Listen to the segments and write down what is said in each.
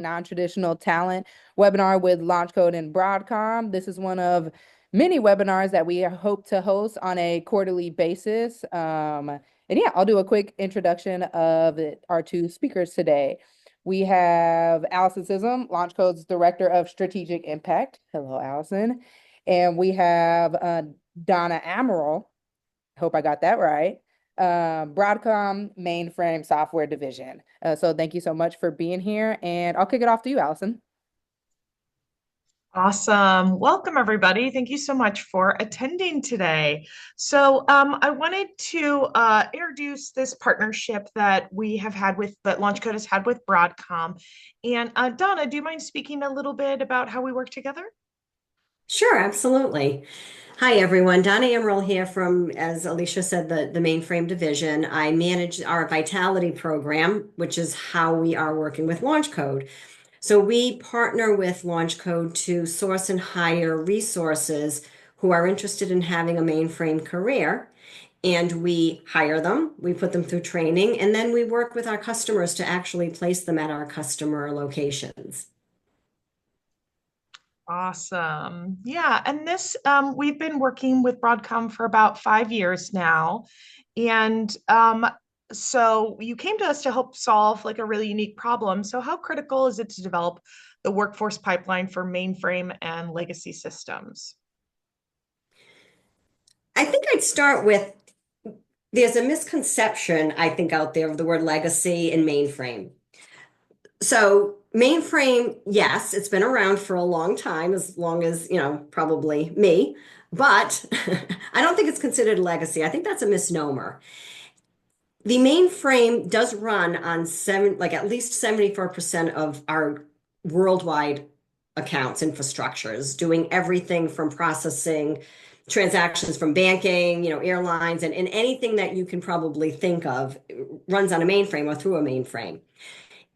Non-traditional talent webinar with LaunchCode and Broadcom. This is one of many webinars that we hope to host on a quarterly basis. And yeah, I'll do a quick introduction of our two speakers today. We have Allison Sissom, LaunchCode's Director of Strategic Impact. Hello, Allison. And we have Donna Amaral. Hope I got that right. Broadcom Mainframe Software Division. So thank you so much for being here, and I'll kick it off to you, Allison. Awesome. Welcome, everybody. Thank you so much for attending today. I wanted to introduce this partnership that we have had that LaunchCode has had with Broadcom. And Donna, do you mind speaking a little bit about how we work together? Sure, absolutely. Hi, everyone. Donna Amaral here from, as Alicia said, the mainframe division. I manage our Vitality program, which is how we are working with LaunchCode. So we partner with LaunchCode to source and hire resources who are interested in having a mainframe career. And we hire them, we put them through training, and then we work with our customers to actually place them at our customer locations. Awesome. Yeah. And we've been working with Broadcom for about 5 years now. And so you came to us to help solve like a really unique problem. So how critical is it to develop the workforce pipeline for mainframe and legacy systems? I think I'd start with there's a misconception, I think, out there of the word legacy and mainframe. So, mainframe, yes, it's been around for a long time, as long as, probably me, but I don't think it's considered legacy. I think that's a misnomer. The mainframe does run on at least 74% of our worldwide accounts infrastructures, doing everything from processing transactions from banking, airlines, and anything that you can probably think of runs on a mainframe or through a mainframe.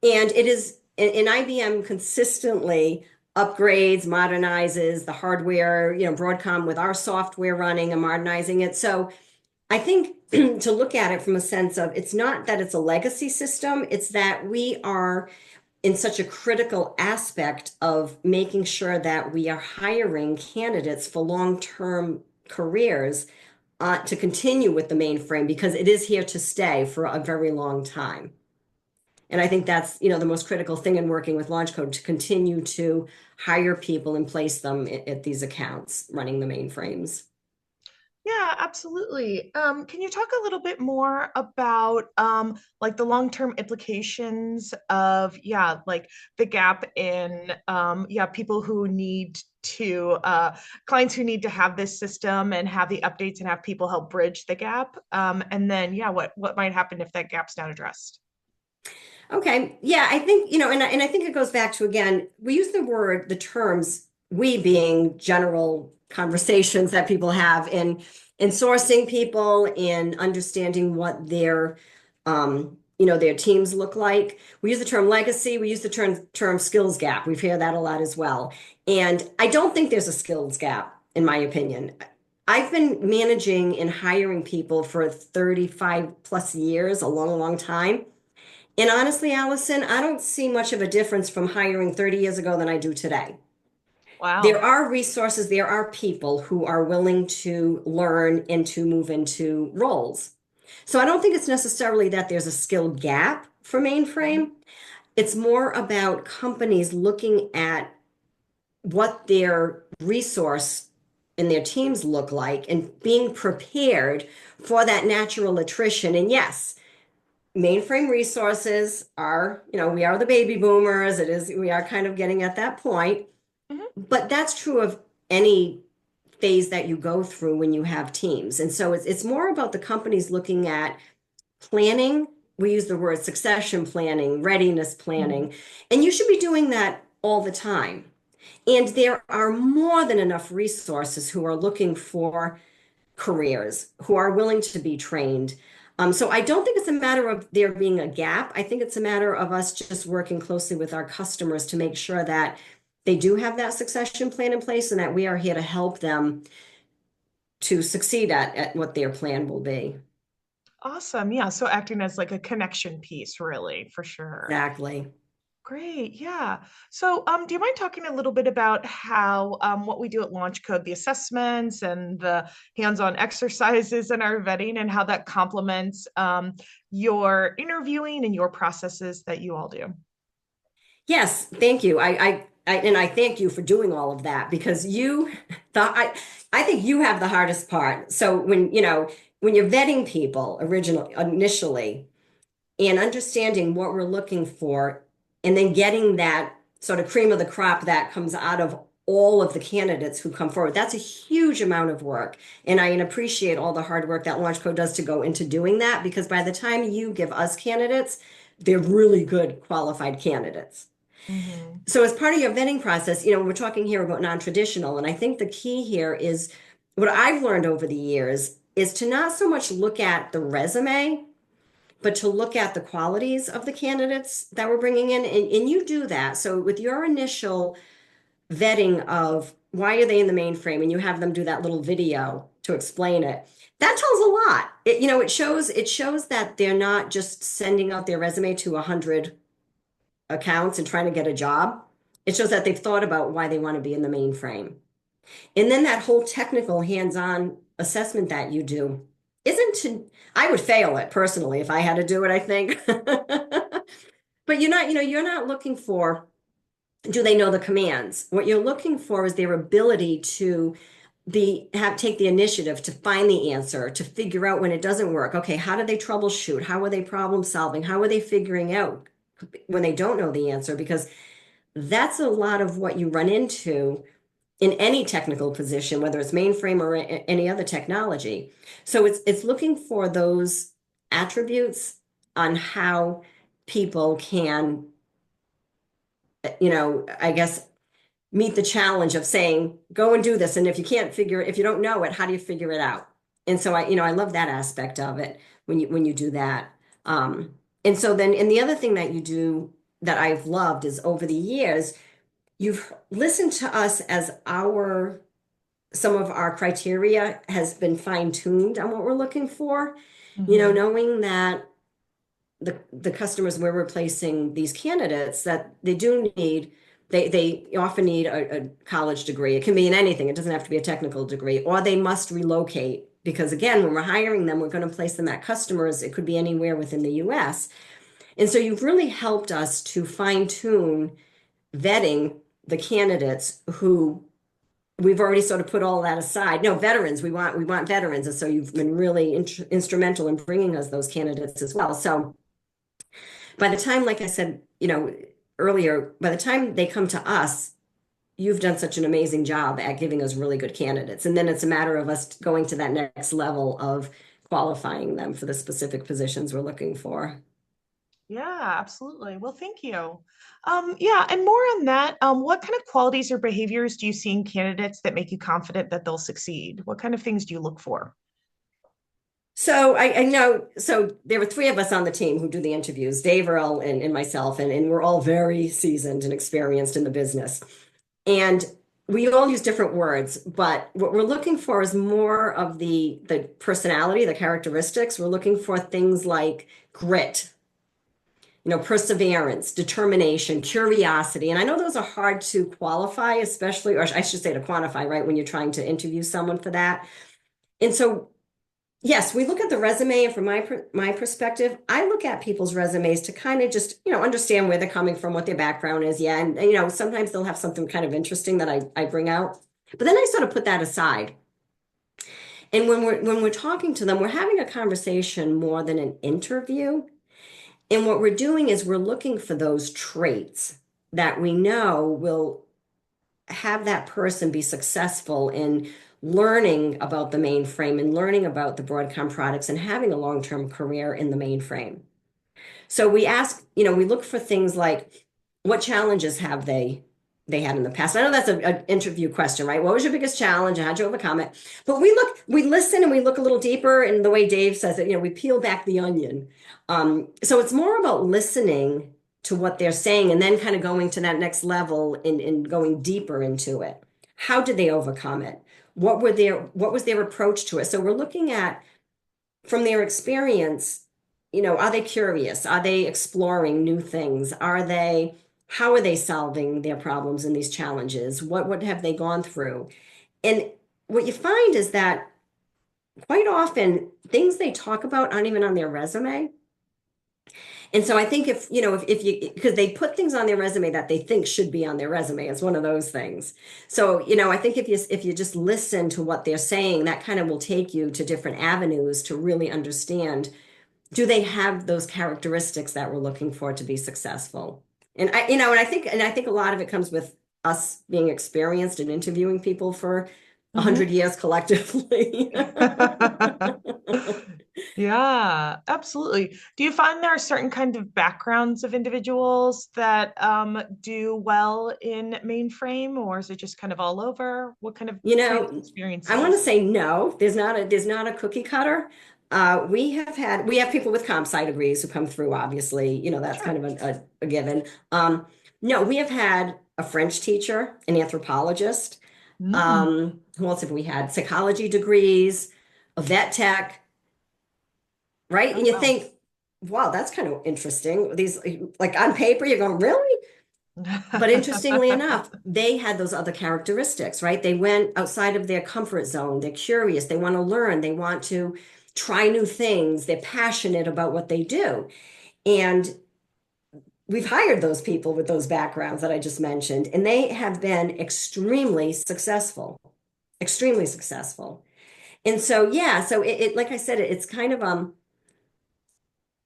And it is, and IBM consistently upgrades, modernizes the hardware, Broadcom with our software running and modernizing it. So I think to look at it from a sense of it's not that it's a legacy system, it's that we are in such a critical aspect of making sure that we are hiring candidates for long-term careers to continue with the mainframe because it is here to stay for a very long time. And I think that's, the most critical thing in working with LaunchCode to continue to hire people and place them at these accounts running the mainframes. Yeah, absolutely. Can you talk a little bit more about like the long-term implications of like the gap in people who need to clients who need to have this system and have the updates and have people help bridge the gap. And then what might happen if that gap's not addressed? Okay. Yeah, I think, and I think it goes back to, again, we use the terms, we being general conversations that people have in sourcing people, in understanding what their teams look like. We use the term legacy. We use the term skills gap. We've heard that a lot as well. And I don't think there's a skills gap, in my opinion. I've been managing and hiring people for 35 plus years, a long, long time. And honestly, Allison, I don't see much of a difference from hiring 30 years ago than I do today. There Wow. are resources, there are people who are willing to learn and to move into roles. So I don't think it's necessarily that there's a skill gap for mainframe. It's more about companies looking at what their resource and their teams look like and being prepared for that natural attrition. And yes, mainframe resources are, we are the baby boomers. We are kind of getting at that point. Mhm. But that's true of any phase that you go through when you have teams. And so it's more about the companies looking at planning. We use the word succession planning, readiness Mhm. planning, and you should be doing that all the time. And there are more than enough resources who are looking for careers, who are willing to be trained. So I don't think it's a matter of there being a gap. I think it's a matter of us just working closely with our customers to make sure that they do have that succession plan in place and that we are here to help them to succeed at what their plan will be. Awesome. Yeah. So acting as like a connection piece, really, for sure. Exactly. Great, yeah. So, do you mind talking a little bit about how what we do at LaunchCode, the assessments and the hands-on exercises in our vetting, and how that complements your interviewing and your processes that you all do? Yes, thank you. And I thank you for doing all of that because I think you have the hardest part. So when you're vetting people initially and understanding what we're looking for, and then getting that sort of cream of the crop that comes out of all of the candidates who come forward, that's a huge amount of work. And I appreciate all the hard work that LaunchCode does to go into doing that because by the time you give us candidates, they're really good qualified candidates. Hmm. So as part of your vetting process, we're talking here about non-traditional, and I think the key here is what I've learned over the years is to not so much look at the resume, but to look at the qualities of the candidates that we're bringing in. And you do that. So with your initial vetting of why are they in the mainframe, and you have them do that little video to explain it, that tells a lot. It shows that they're not just sending out their resume to 100 accounts and trying to get a job. It shows that they've thought about why they want to be in the mainframe. And then that whole technical hands-on assessment that you do isn't to, I would fail it personally if I had to do it, I think. But you're not looking for, do they know the commands? What you're looking for is their ability to take the initiative to find the answer, to figure out when it doesn't work. Okay, how do they troubleshoot? How are they problem solving? How are they figuring out when they don't know the answer? Because that's a lot of what you run into in any technical position, whether it's mainframe or any other technology. So it's looking for those attributes on how people can, I guess, meet the challenge of saying, go and do this. And if you don't know it, how do you figure it out? And so I love that aspect of it when you do that. And so then, and the other thing that you do that I've loved is over the years, you've listened to us as some of our criteria has been fine-tuned on what we're looking for, Hmm. knowing that the customers we're replacing these candidates that they often need a college degree. It can be in anything. It doesn't have to be a technical degree, or they must relocate because again, when we're hiring them, we're going to place them at customers. It could be anywhere within the US. And so you've really helped us to fine-tune vetting the candidates who we've already sort of put all that aside. No, veterans, we want veterans. And so you've been really instrumental in bringing us those candidates as well. So by the time, like I said, earlier, by the time they come to us, you've done such an amazing job at giving us really good candidates. And then it's a matter of us going to that next level of qualifying them for the specific positions we're looking for. Yeah, absolutely. Well, thank you. Yeah, and more on that, what kind of qualities or behaviors do you see in candidates that make you confident that they'll succeed? What kind of things do you look for? So I know, so there were three of us on the team who do the interviews, Dave, Earl, and myself, and we're all very seasoned and experienced in the business. And we all use different words, but what we're looking for is more of the personality, the characteristics. We're looking for things like grit, perseverance, determination, curiosity. And I know those are hard to qualify, especially, or I should say to quantify, right, when you're trying to interview someone for that. And so yes, we look at the resume, and from my perspective, I look at people's resumes to kind of just, understand where they're coming from, what their background is. Yeah, and sometimes they'll have something kind of interesting that I bring out. But then I sort of put that aside. And when we're talking to them, we're having a conversation more than an interview. And what we're doing is we're looking for those traits that we know will have that person be successful in learning about the mainframe and learning about the Broadcom products and having a long-term career in the mainframe. So we look for things like what challenges have they had in the past. I know that's an interview question, right? What was your biggest challenge and how'd you overcome it? But we listen and we look a little deeper. And the way Dave says it, we peel back the onion. So it's more about listening to what they're saying and then kind of going to that next level and going deeper into it. How did they overcome it? What was their approach to it? So we're looking at from their experience, are they curious? Are they exploring new things? Are they How are they solving their problems and these challenges? What have they gone through? And what you find is that quite often things they talk about aren't even on their resume. And so I think if you, because they put things on their resume that they think should be on their resume, it's one of those things. So, I think if you just listen to what they're saying, that kind of will take you to different avenues to really understand, do they have those characteristics that we're looking for to be successful? And I think a lot of it comes with us being experienced and interviewing people for 100 years collectively. Yeah, absolutely. Do you find there are certain kind of backgrounds of individuals that do well in mainframe, or is it just kind of all over? What kind of You previous know, I want to experiences? say no. There's not a cookie cutter. We have people with comp sci degrees who come through, obviously, that's Sure. kind of a given. No, we have had a French teacher, an anthropologist. Mm. Who else have we had? Psychology degrees, a vet tech, right? Oh, And you wow. think, wow, that's kind of interesting. These, like on paper, you're going, really? But interestingly enough, they had those other characteristics, right? They went outside of their comfort zone. They're curious. They want to learn. They want to try new things. They're passionate about what they do. And we've hired those people with those backgrounds that I just mentioned, and they have been extremely successful, extremely successful. And so, yeah, so like I said, it's kind of,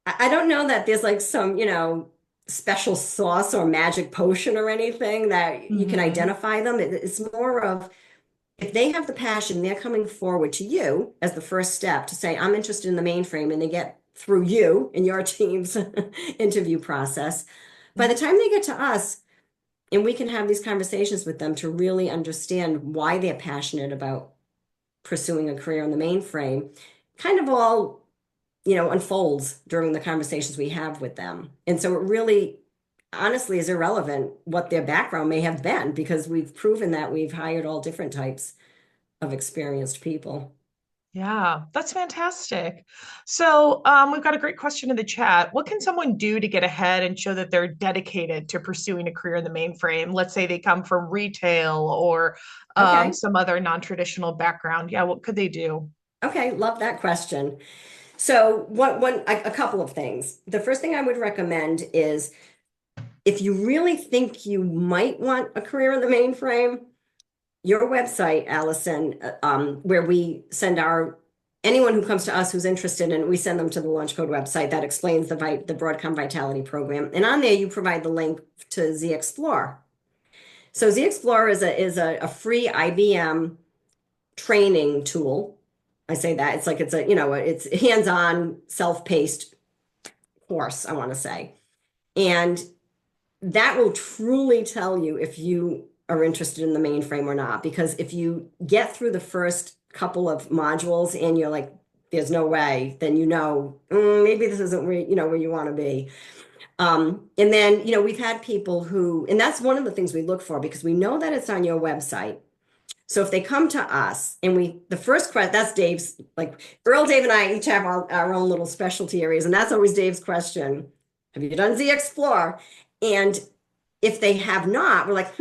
I don't know that there's like some, special sauce or magic potion or anything that you can Hmm. identify them. It's more of, if they have the passion, they're coming forward to you as the first step to say, I'm interested in the mainframe, and they get through you and your team's interview process. By the time they get to us, and we can have these conversations with them to really understand why they're passionate about pursuing a career in the mainframe, kind of all unfolds during the conversations we have with them. And so it really, honestly, is irrelevant what their background may have been, because we've proven that we've hired all different types of experienced people. Yeah, that's fantastic. So, we've got a great question in the chat. What can someone do to get ahead and show that they're dedicated to pursuing a career in the mainframe? Let's say they come from retail or Okay. some other non-traditional background. Yeah, what could they do? Okay. Love that question. So, a couple of things. The first thing I would recommend is, if you really think you might want a career in the mainframe, your website, Allison, where we send anyone who comes to us who's interested, and we send them to the LaunchCode website that explains the Broadcom Vitality Program. And on there, you provide the link to Z Explorer. So Z Explorer is a free IBM training tool. I say that it's hands-on, self-paced course, I want to say. And that will truly tell you if you are interested in the mainframe or not. Because if you get through the first couple of modules and you're like, there's no way, then maybe this isn't where you want to be. And then, we've had people and that's one of the things we look for, because we know that it's on your website. So if they come to us and the first question, that's Dave's, like Earl, Dave, and I each have our own little specialty areas. And that's always Dave's question. Have you done Z Explore? And if they have not, we're like,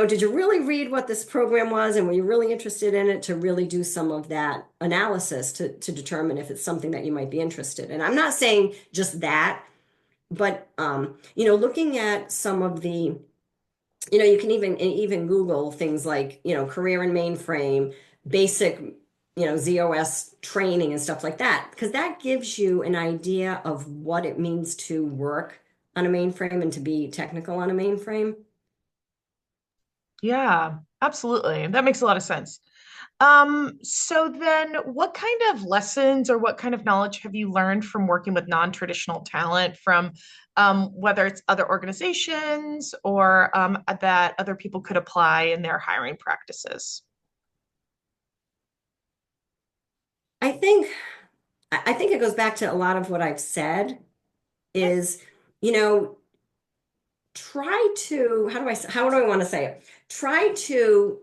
did you really read what this program was? And were you really interested in it, to really do some of that analysis to determine if it's something that you might be interested in? I'm not saying just that, but, looking at some of you can even Google things like, career in mainframe, basic, ZOS training and stuff like that, because that gives you an idea of what it means to work on a mainframe and to be technical on a mainframe. Yeah, absolutely. That makes a lot of sense. So then what kind of lessons or what kind of knowledge have you learned from working with non-traditional talent from whether it's other organizations or that other people could apply in their hiring practices? I think I think it goes back to a lot of what I've said Yeah. is, you know, try to, how do I want to say it? Try to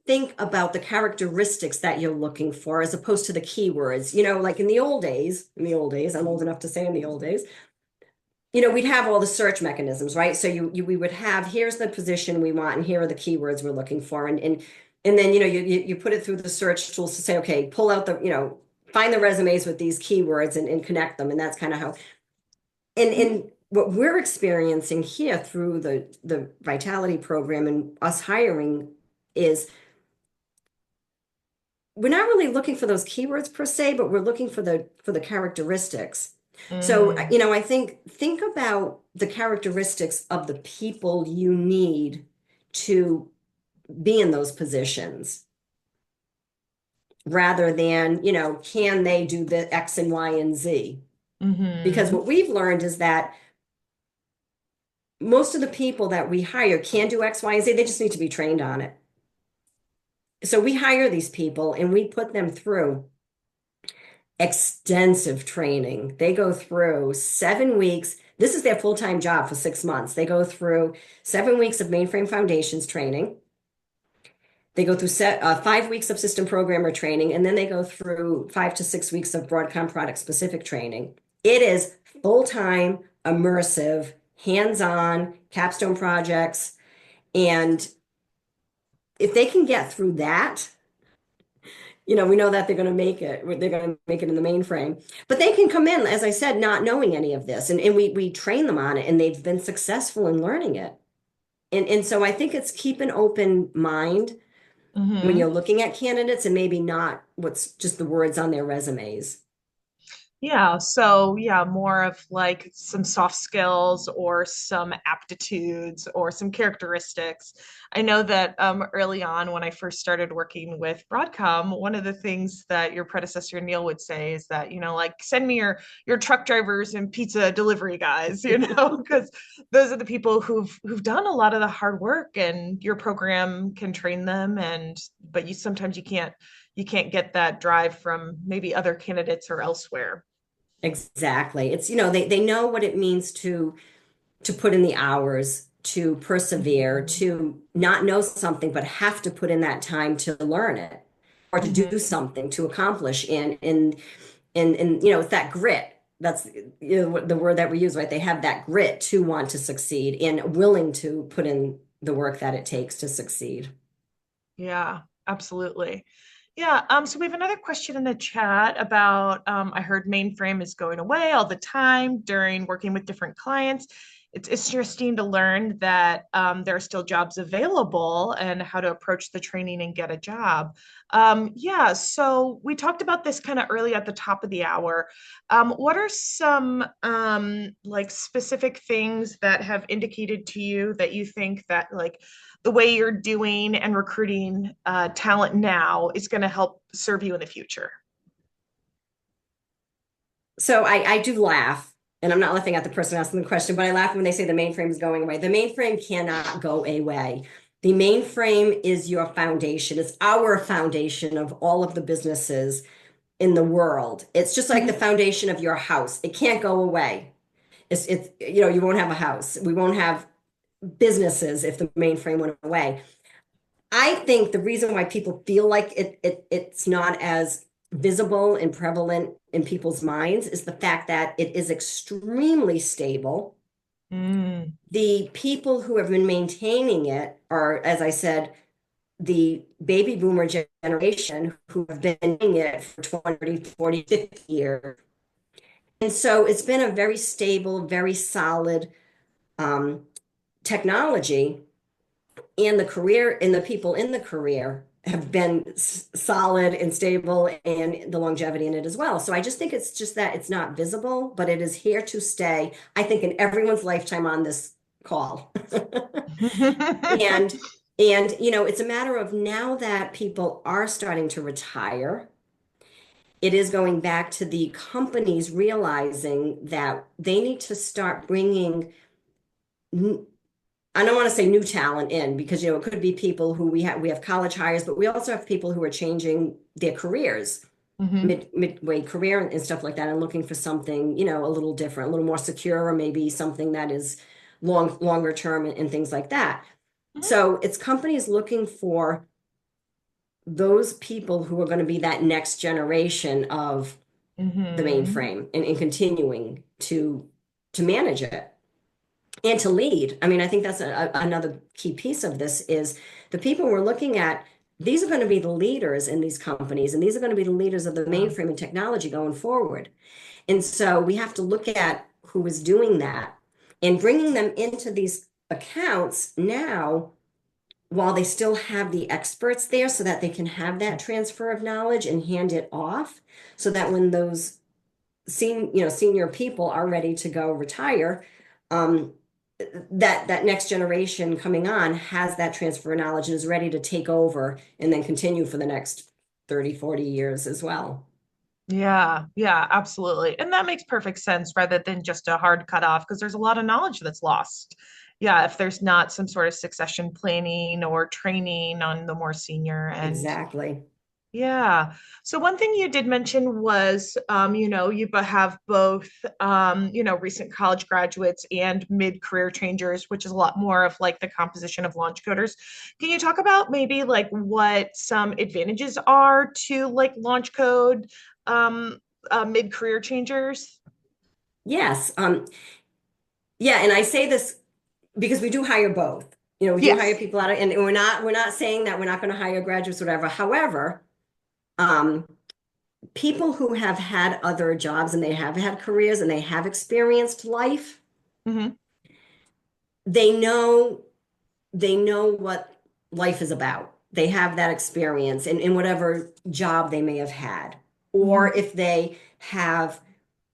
think about the characteristics that you're looking for as opposed to the keywords. Like in the old days, I'm old enough to say in the old days, we'd have all the search mechanisms, right? So we would have, here's the position we want, and here are the keywords we're looking for. And then, you put it through the search tools to say, okay, pull out find the resumes with these keywords and connect them. And that's kind of how, and what we're experiencing here through the Vitality program and us hiring is we're not really looking for those keywords per se, but we're looking for the characteristics. So, I think about the characteristics of the people you need to be in those positions rather than, can they do the X and Y and Z? Because what we've learned is that most of the people that we hire can do X, Y, and Z. They just need to be trained on it. So we hire these people and we put them through extensive training. They go through 7 weeks. This is their full-time job for 6 months. They go through 7 weeks of mainframe foundations training. They go through 5 weeks of system programmer training, and then they go through 5 to 6 weeks of Broadcom product specific training. It is full-time, immersive, hands-on, capstone projects. And if they can get through that, we know that they're going to make it. They're going to make it in the mainframe. But they can come in, as I said, not knowing any of this. And we train them on it, and they've been successful in learning it. And so I think it's keep an open mind when you're looking at candidates and maybe not what's just the words on their resumes. Yeah, so yeah, more of like some soft skills or some aptitudes or some characteristics. I know that early on when I first started working with Broadcom, one of the things that your predecessor Neil would say is that, like send me your truck drivers and pizza delivery guys, because those are the people who've done a lot of the hard work, and your program can train them, but sometimes you can't get that drive from maybe other candidates or elsewhere. Exactly. It's, they know what it means to put in the hours, to persevere, to not know something, but have to put in that time to learn it or to do something to accomplish. And it's that grit. That's the word that we use, right? They have that grit to want to succeed and willing to put in the work that it takes to succeed. Yeah, absolutely. Yeah, so we have another question in the chat about I heard mainframe is going away all the time during working with different clients. It's interesting to learn that there are still jobs available and how to approach the training and get a job. Yeah, so we talked about this kind of early at the top of the hour. What are some like specific things that have indicated to you that you think that like the way you're doing and recruiting talent now is going to help serve you in the future? So I do laugh, and I'm not laughing at the person asking the question, but I laugh when they say the mainframe is going away. The mainframe cannot go away. The mainframe is your foundation. It's our foundation of all of the businesses in the world. It's just like the foundation of your house. It can't go away. It's you won't have a house. We won't have businesses if the mainframe went away. I think the reason why people feel like it's not as visible and prevalent in people's minds is the fact that it is extremely stable. The people who have been maintaining it are, as I said, the baby boomer generation who have been doing it for 20, 40, 50 years. And so it's been a very stable, very solid technology, and the people in the career have been solid and stable, and the longevity in it as well. So I just think it's just that it's not visible, but it is here to stay, I think, in everyone's lifetime on this call. And it's a matter of now that people are starting to retire, it is going back to the companies realizing that they need to start bringing, I don't want to say new talent in, because it could be people who we have college hires, but we also have people who are changing their careers, midway career and stuff like that, and looking for something, a little different, a little more secure, or maybe something that is longer term and things like that. So it's companies looking for those people who are going to be that next generation of the mainframe and continuing to to manage it and to lead. I mean, I think that's another key piece of this is the people we're looking at. These are going to be the leaders in these companies, and these are going to be the leaders of the mainframe and technology going forward. And so we have to look at who is doing that and bringing them into these accounts now while they still have the experts there so that they can have that transfer of knowledge and hand it off so that when those senior people are ready to go retire, that next generation coming on has that transfer of knowledge and is ready to take over and then continue for the next 30, 40 years as well. Yeah, yeah, absolutely. And that makes perfect sense rather than just a hard cutoff because there's a lot of knowledge that's lost. Yeah, if there's not some sort of succession planning or training on the more senior end. Exactly. Yeah. So one thing you did mention was, have both, recent college graduates and mid-career changers, which is a lot more of like the composition of launch coders. Can you talk about maybe like what some advantages are to like launch code, mid-career changers? Yes. Yeah, and I say this because we do hire both. We do hire Yes. people out of, and we're not saying that we're not going to hire graduates, whatever. However, um, people who have had other jobs and they have had careers and they have experienced life, Hmm. they know they know what life is about. They have that experience in whatever job they may have had. Hmm. Or if they have,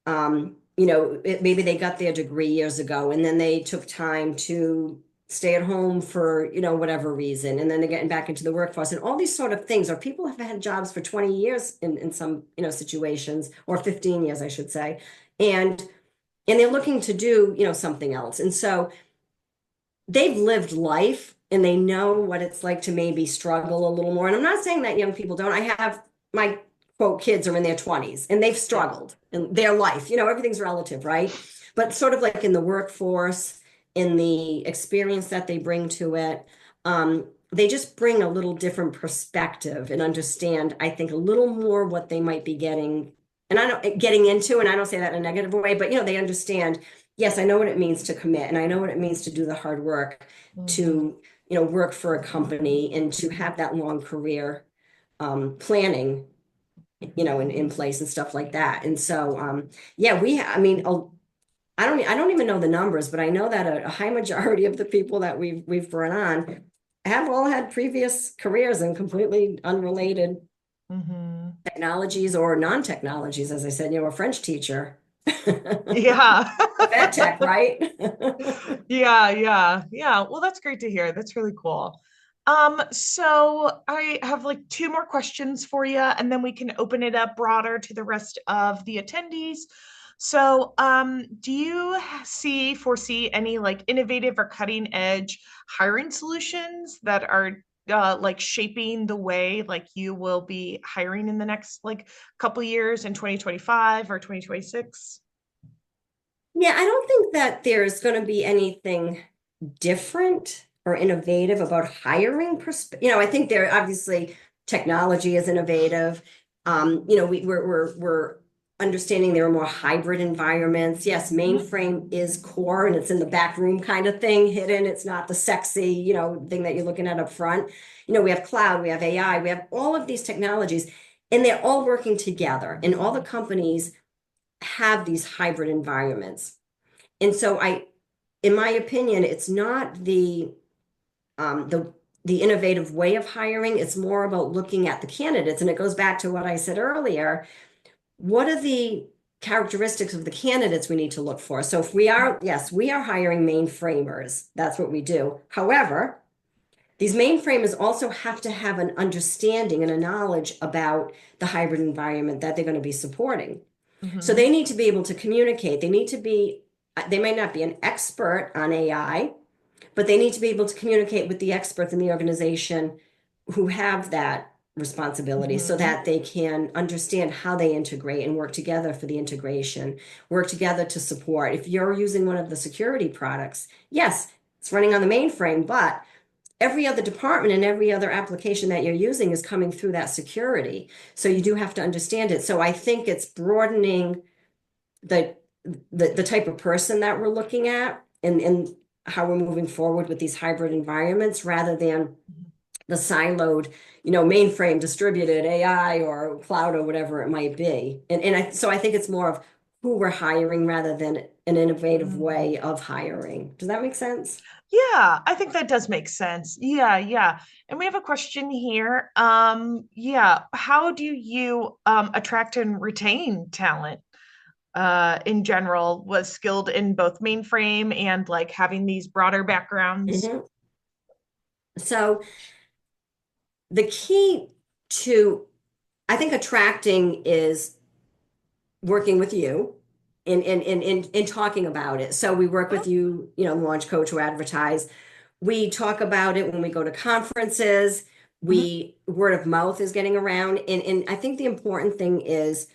maybe they got their degree years ago and then they took time to stay at home for, whatever reason. And then they're getting back into the workforce and all these sort of things. Or people have had jobs for 20 years in some, situations, or 15 years, I should say. And they're looking to do, something else. And so they've lived life and they know what it's like to maybe struggle a little more. And I'm not saying that young people don't. I have my quote kids are in their 20s and they've struggled in their life. Everything's relative, right? But sort of like in the workforce, in the experience that they bring to it, they just bring a little different perspective and understand, I think, a little more what they might be getting. And I don't getting into, and I don't say that in a negative way, but they understand, yes, I know what it means to commit, and I know what it means to do the hard work, Hmm. to work for a company and to have that long career planning, in place and stuff like that. And so, yeah, I mean, I don't even know the numbers, but I know that a high majority of the people that we've brought on have all had previous careers in completely unrelated Hmm. technologies or non-technologies. As I said, a French teacher, Yeah. vet tech, right? Yeah, yeah, yeah. Well, that's great to hear. That's really cool. So I have like two more questions for you, and then we can open it up broader to the rest of the attendees. So, do you foresee any like innovative or cutting edge hiring solutions that are like shaping the way like you will be hiring in the next like couple years in 2025 or 2026? Yeah, I don't think that there's going to be anything different or innovative about hiring I think there obviously technology is innovative. We're understanding there are more hybrid environments. Yes, mainframe is core and it's in the back room kind of thing, hidden. It's not the sexy, thing that you're looking at up front. We have cloud, we have AI, we have all of these technologies, and they're all working together. And all the companies have these hybrid environments. And so in my opinion, it's not um, the the innovative way of hiring. It's more about looking at the candidates. And it goes back to what I said earlier. What are the characteristics of the candidates we need to look for? So if yes, we are hiring mainframers. That's what we do. However, these mainframers also have to have an understanding and a knowledge about the hybrid environment that they're going to be supporting. So Mm-hmm. they need to be able to communicate. They may not be an expert on AI, but they need to be able to communicate with the experts in the organization who have that responsibility so Mm-hmm. that they can understand how they integrate and work together for the integration, work together to support. If you're using one of the security products, yes, it's running on the mainframe, but every other department and every other application that you're using is coming through that security. So you do have to understand it. So I think it's broadening the the type of person that we're looking at and how we're moving forward with these hybrid environments rather than the siloed, mainframe distributed AI or cloud or whatever it might be. So I think it's more of who we're hiring rather than an innovative way of hiring. Does that make sense? Yeah, I think that does make sense. Yeah, yeah. And we have a question here. Yeah, how do you attract and retain talent in general, was skilled in both mainframe and like having these broader backgrounds? Mhm. So the key to, I think, attracting is working with you in talking about it. So we work with you, Launch Coach who advertise. We talk about it when we go to conferences. Mhm. Word of mouth is getting around. And I think the important thing is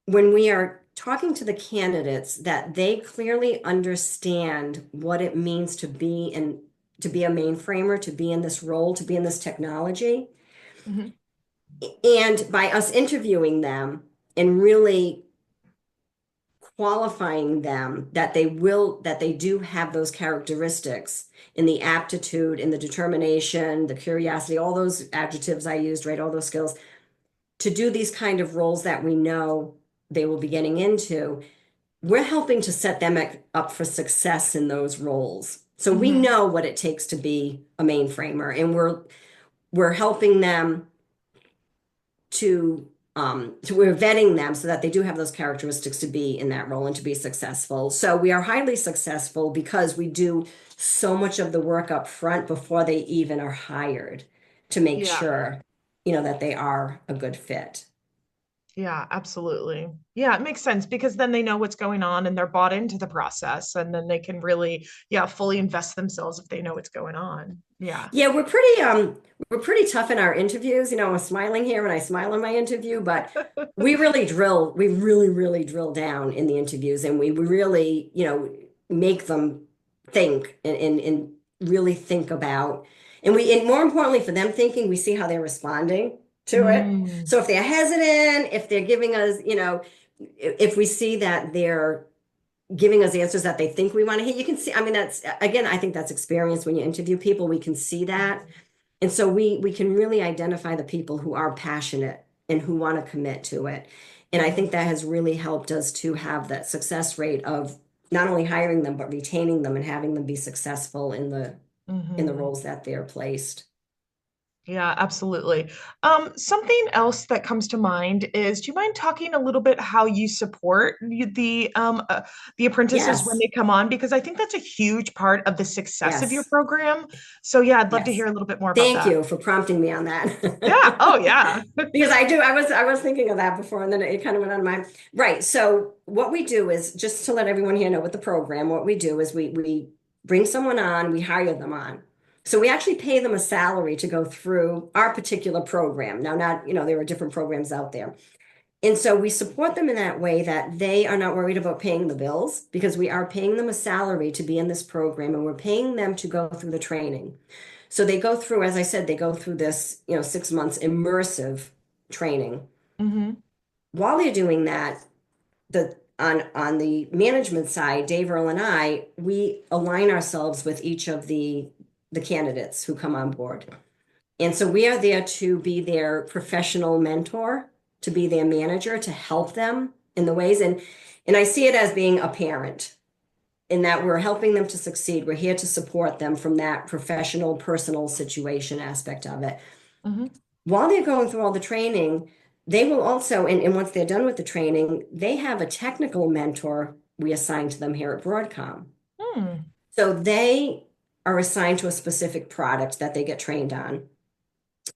when we are talking to the candidates that they clearly understand what it means to be a mainframer, to be in this role, to be in this technology. Mhm. And by us interviewing them and really qualifying them that they do have those characteristics in the aptitude, in the determination, the curiosity, all those adjectives I used, right? All those skills to do these kind of roles that we know they will be getting into. We're helping to set them up for success in those roles. So we Mhm. know what it takes to be a mainframer, and we're helping them to we're vetting them so that they do have those characteristics to be in that role and to be successful. So we are highly successful because we do so much of the work up front before they even are hired to make Yeah. sure, that they are a good fit. Yeah, absolutely. Yeah, it makes sense because then they know what's going on and they're bought into the process and then they can really, yeah, fully invest themselves if they know what's going on. Yeah. Yeah, we're pretty tough in our interviews. I'm smiling here when I smile in my interview, but we really, really drill down in the interviews and we really, make them think and really think about and more importantly for them thinking, we see how they're responding to it. Mm. So if they're hesitant, if they're giving us, if we see that they're giving us answers that they think we want to hear. You can see, I mean, that's again, I think that's experience when you interview people, we can see that. And so we can really identify the people who are passionate and who want to commit to it. And I Mhm. think that has really helped us to have that success rate of not only hiring them, but retaining them and having them be successful in the Mhm. roles that they're placed. Yeah, absolutely. Something else that comes to mind is, do you mind talking a little bit how you support the apprentices when Yes, they come on? Because I think that's a huge part of the success of your yes, program. So yeah, I'd love to hear yes. a little bit more about Thank that. you for prompting me on Yeah. Oh, that. yeah. Because I was thinking of that before and then it kind of went on my mind. Right. So what we do is just to let everyone here know with the program, what we do is we bring someone on, we hire them on. So we actually pay them a salary to go through our particular program. Now, not, there are different programs out there. And so we support them in that way that they are not worried about paying the bills because we are paying them a salary to be in this program and we're paying them to go through the training. So they go through, as I said, they go through this, 6 months immersive training. Hmm. While they're doing that, on the management side, Dave Earl and I, we align ourselves with each of the candidates who come on board. And so we are there to be their professional mentor, to be their manager, to help them in the ways. And I see it as being a parent in that we're helping them to succeed. We're here to support them from that professional, personal situation aspect of it. Hmm. While they're going through all the training, they will also, and once they're done with the training, they have a technical mentor we assign to them here at Broadcom. Hmm. So they are assigned to a specific product that they get trained on.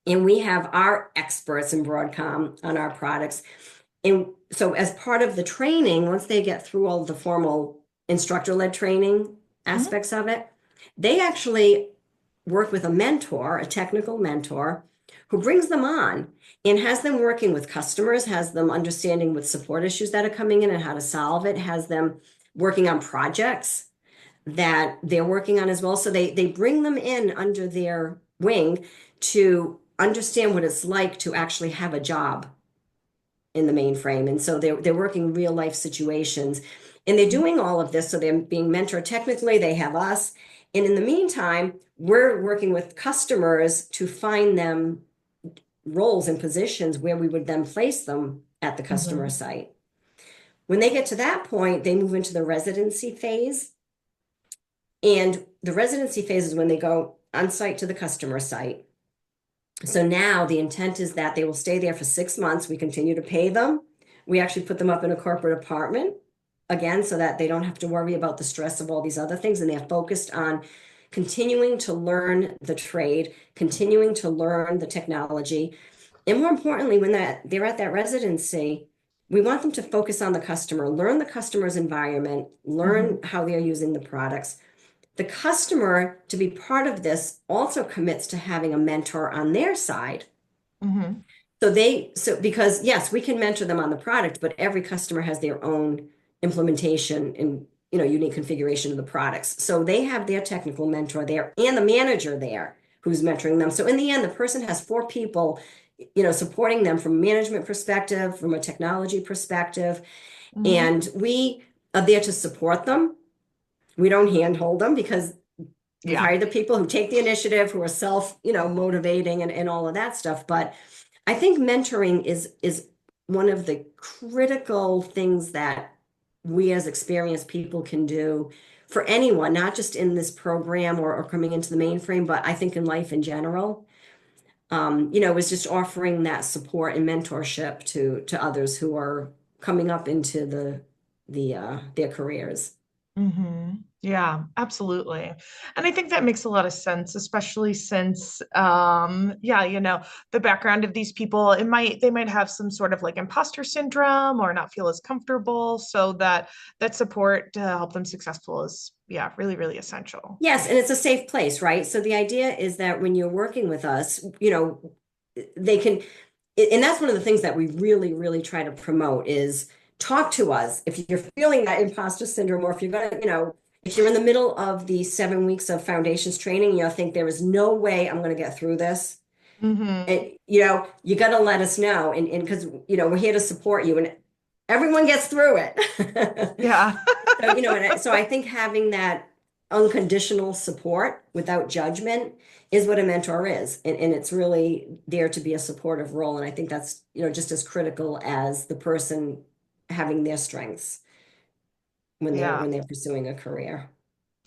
And we have our experts in Broadcom on our products. And so, as part of the training, once they get through all the formal instructor-led training Hmm. aspects of it, they actually work with a mentor, a technical mentor, who brings them on and has them working with customers, has them understanding what support issues that are coming in and how to solve it, has them working on projects that they're working on as well. So they bring them in under their wing to understand what it's like to actually have a job in the mainframe. And so they're working real life situations, and they're doing all of this. So they're being mentored technically, they have us. And in the meantime, we're working with customers to find them roles and positions where we would then place them at the customer Mhm. site. When they get to that point, they move into the residency phase. And the residency phase is when they go on site to the customer site. So now the intent is that they will stay there for 6 months. We continue to pay them. We actually put them up in a corporate apartment again, so that they don't have to worry about the stress of all these other things. And they're focused on continuing to learn the trade, continuing to learn the technology. And more importantly, when they're at that residency, we want them to focus on the customer, learn the customer's environment, learn Mhm. how they're using the products. The customer, to be part of this, also commits to having a mentor on their side. Mhm. So because yes, we can mentor them on the product, but every customer has their own implementation and unique configuration of the products. So they have their technical mentor there and the manager there who's mentoring them. So in the end, the person has 4 people, supporting them from a management perspective, from a technology perspective, Mhm. and we are there to support them. We don't handhold them because we've Yeah. hired the people who take the initiative, who are self, motivating and all of that stuff. But I think mentoring is one of the critical things that we as experienced people can do for anyone, not just in this program or coming into the mainframe, but I think in life in general. Is just offering that support and mentorship to others who are coming up into their careers. Yeah, absolutely. And I think that makes a lot of sense, especially since, yeah, the background of these people, they might have some sort of like imposter syndrome or not feel as comfortable. So that support to help them successful is, yeah, really, really essential. Yes, and it's a safe place, right? So the idea is that when you're working with us, they can, and that's one of the things that we really, really try to promote is talk to us. If you're feeling that imposter syndrome, or if you're gonna, if you're in the middle of the 7 weeks of foundations training, think there is no way I'm gonna get through this. Hmm. And you gotta let us know. And because we're here to support you, and everyone gets through it. Yeah. So, so I think having that unconditional support without judgment is what a mentor is. And it's really there to be a supportive role. And I think that's, just as critical as the person having their strengths when they're Yeah. when they're pursuing a career.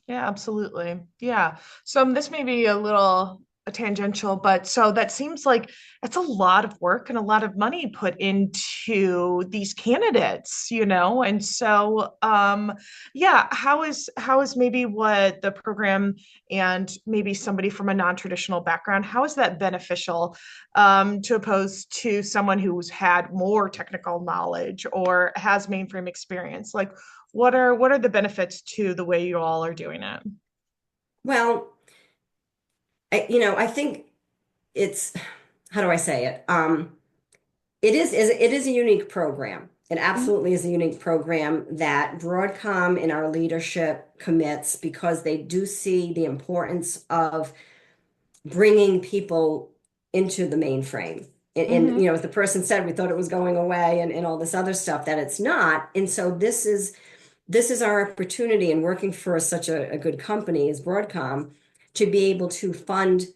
Yeah, absolutely. Yeah. So this may be a little tangential, but so that seems like it's a lot of work and a lot of money put into these candidates, And so yeah, how is maybe what the program and maybe somebody from a non-traditional background, how is that beneficial to oppose to someone who's had more technical knowledge or has mainframe experience? Like what are the benefits to the way you all are doing it? Well, I think it's, how do I say it? It is a unique program. It Mhm. absolutely is a unique program that Broadcom and our leadership commits because they do see the importance of bringing people into the mainframe. And Mhm. as the person said, we thought it was going away and all this other stuff that it's not. And so this is our opportunity in working for such a good company as Broadcom to be able to fund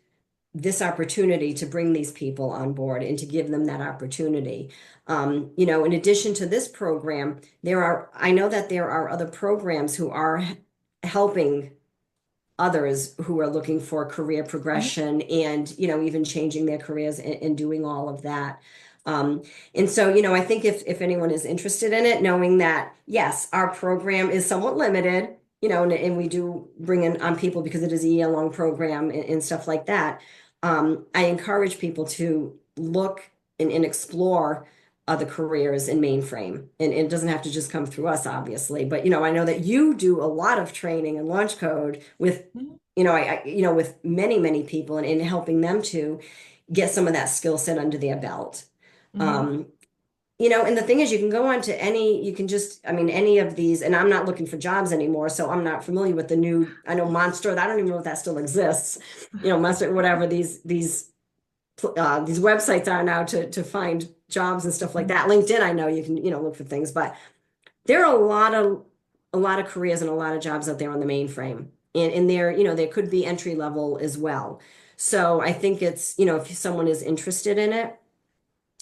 this opportunity to bring these people on board and to give them that opportunity. In addition to this program, I know that there are other programs who are helping others who are looking for career Mhm. progression and even changing their careers and doing all of that. um, and so I think if anyone is interested in it, knowing that yes, our program is somewhat limited, and we do bring in on people because it is a year-long program and stuff like that. I encourage people to look and explore other careers in mainframe. And it doesn't have to just come through us, obviously. But I know that you do a lot of training and launch code with, Mhm. with many, many people and in helping them to get some of that skill set under their belt. Mhm. Um, and the thing is, you can go on to you can just, I mean, any of these, and I'm not looking for jobs anymore, so I'm not familiar with the new, I know Monster, I don't even know if that still exists, Monster, whatever these websites are now to find jobs and stuff like that. LinkedIn, I know you can, look for things, but there are a lot of careers and a lot of jobs out there on the mainframe. And there, there could be entry level as well. So I think it's, if someone is interested in it,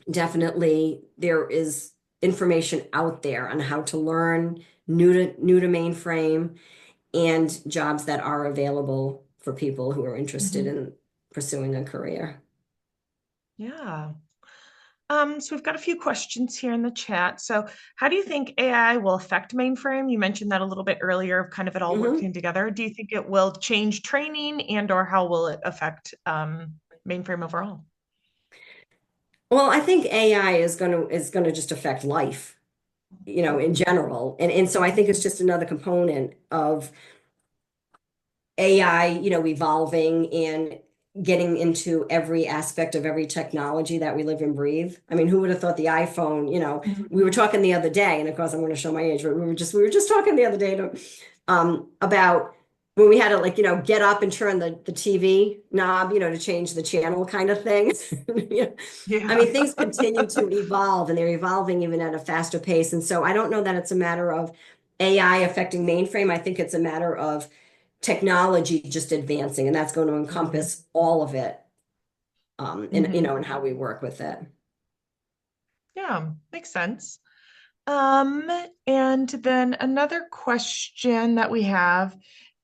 definitely there is information out there on how to learn new to mainframe and jobs that are available for people who are interested in pursuing a career. Yeah. So we've got a few questions here in the chat. So how do you think AI will affect mainframe? You mentioned that a little bit earlier of kind of it all working together. Do you think it will change training and or how will it affect mainframe overall? Well, I think AI is gonna just affect life, in general. And so I think it's just another component of AI, evolving and getting into every aspect of every technology that we live and breathe. I mean, who would have thought the iPhone, we were talking the other day, and of course I'm going to show my age, but we were just talking the other day about when we had to get up and turn the TV knob, to change the channel kind of thing. Yeah. I mean, things continue to evolve and they're evolving even at a faster pace. And so I don't know that it's a matter of AI affecting mainframe. I think it's a matter of technology just advancing, and that's going to encompass all of it, and how we work with it. Yeah, makes sense. And then another question that we have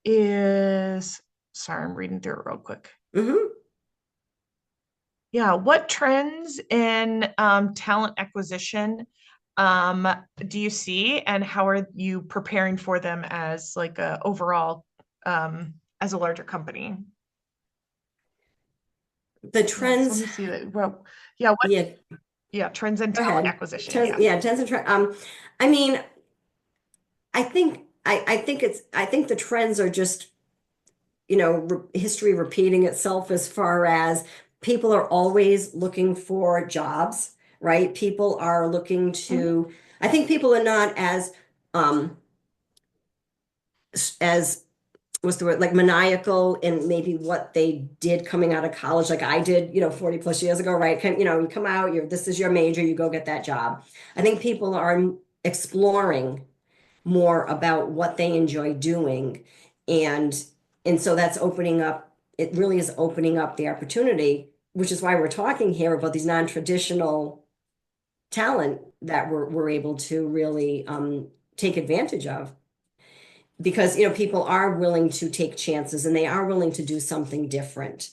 is, sorry, I'm reading through it real quick. Yeah, what trends in talent acquisition do you see, and how are you preparing for them as like a overall as a larger company? The Yes, trends, let me see that. Well, yeah, what? yeah, Yeah, trends in go talent ahead. acquisition. Trends, Yeah. yeah, trends and trend. I mean, I think the trends are just, history repeating itself as far as people are always looking for jobs, right? People are looking to, I think people are not as what's the word, like maniacal in maybe what they did coming out of college, like I did, 40 plus years ago, right? You come out, this is your major, you go get that job. I think people are exploring more about what they enjoy doing. And so that's opening up, it really is opening up the opportunity, which is why we're talking here about these non-traditional talent that we're able to really take advantage of. Because people are willing to take chances and they are willing to do something different.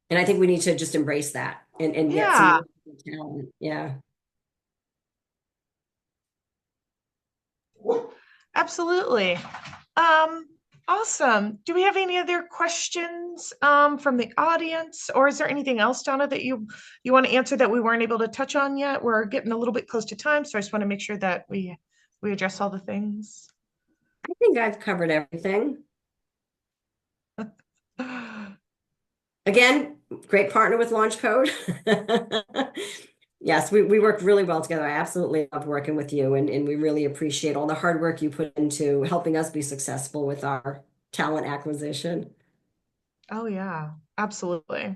And I think we need to just embrace that and get some Yeah, talent. Yeah. absolutely. Awesome. Do we have any other questions from the audience, or is there anything else, Donna, that you want to answer that we weren't able to touch on yet? We're getting a little bit close to time, so I just want to make sure that we address all the things. I think I've covered everything. Again, great partner with LaunchCode. Yes, we work really well together. I absolutely love working with you, and we really appreciate all the hard work you put into helping us be successful with our talent acquisition. Oh yeah, absolutely.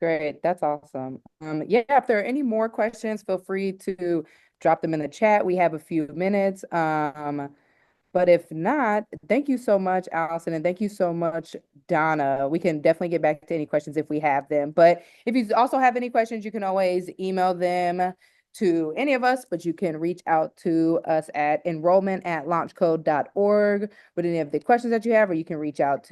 Great. That's awesome. Yeah, if there are any more questions, feel free to drop them in the chat. We have a few minutes. But if not, thank you so much, Allison, and thank you so much, Donna. We can definitely get back to any questions if we have them. But if you also have any questions, you can always email them to any of us, but you can reach out to us at enrollment@launchcode.org with any of the questions that you have, or you can reach out to